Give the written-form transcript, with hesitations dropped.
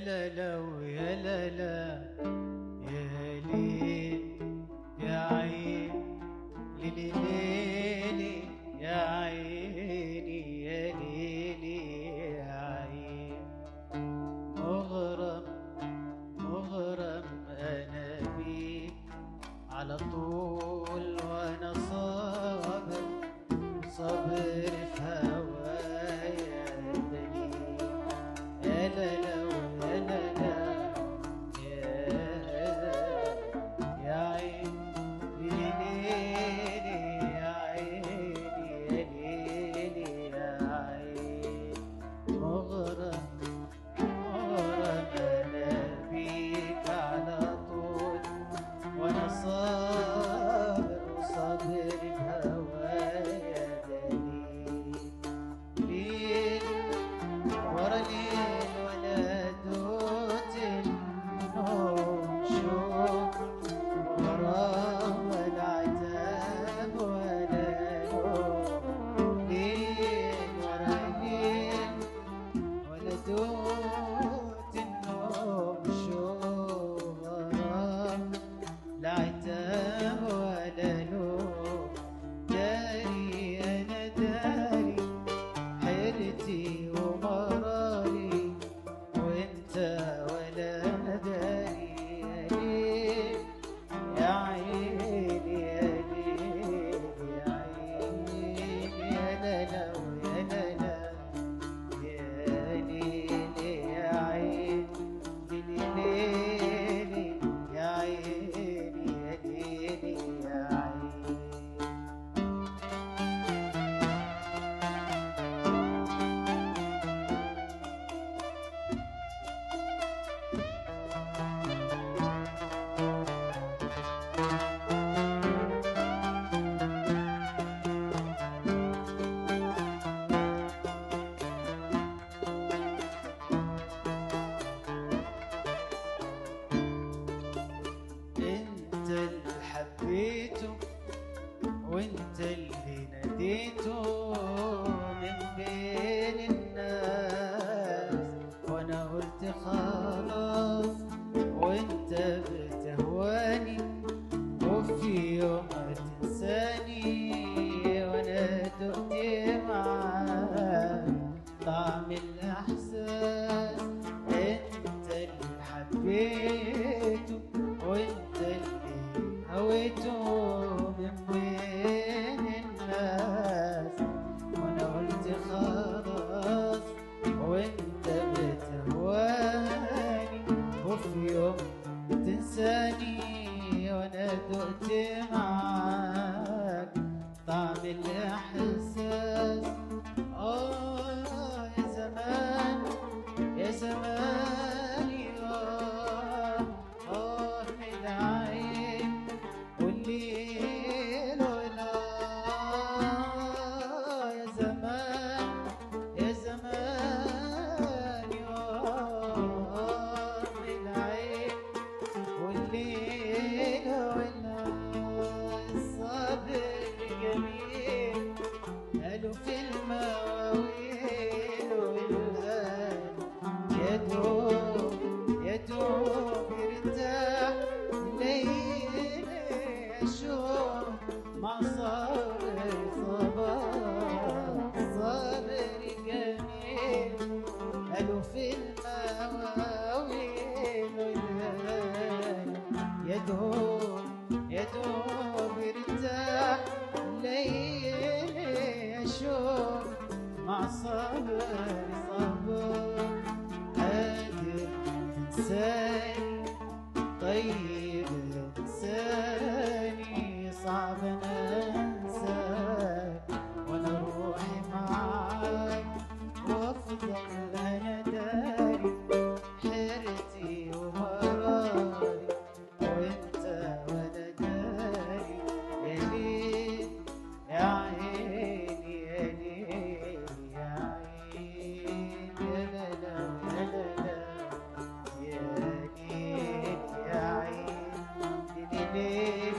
لا لا ويا لا لا يا ليل يا عين ليلي ليلي يا عيني يا ليلي يا عين مغرم مغرم أنا بيك على طول وأنا صابر صابر في هوايا دليل يا لا لا ويا لا لا يا عين ليلي ليلي يا عيني يا ليلي يا عين مغرم مغرم أنا بيك على طول وأنا صابر وصابر بهوايا دليل ليل ورا ليل ولا دوت النوم شوق وراه ولا عتاب ولا لوم ليل ورا ليل ولا دوت النوم شوق وراه لا عتاب ولا لوم داري أنا داري حيرتي ومراري وانت ولا داري يا ليل يا عيني يا ليل يا عيني يا لا لا ويا لا لا يا ليل يا عين ليلي ليلي يا عيني يا ليلي يا عين انت اللي حبيته وانت اللي ناديته من بين الناس وانا قلت خلاص وانت بتهواني وفي يوم هتنساني وانا دقت معاك طعم الاحساس انت اللي حبيته وانت اللي هويته من بين الناس وانا قلت خلاص وانت بتهواني وفي يوم تنساني وانا دقت معاك طعم الاحساس يا زمان يا زماني من العين والليل والنهار يا زمان يا زماني من العين والليل والنهار الصبر جميل قالوا في المواويل والغالي يا دوب يا دوب يرتاح ليل اشوف مع صبر صباح صبر جميل قالوا في المواويل والغالي يا دوب يا دوب يرتاح ليل اشوف مع صبر صباح قادر تنساني طيب انساني صعب انا انساك وانا روحي معاك وافضل انا داري حيرتي ومراري وانت وانا داري يا ليل يا عيني يا ليل يا عين يا لا لا يا لا لا يا ليل يا عين ليلي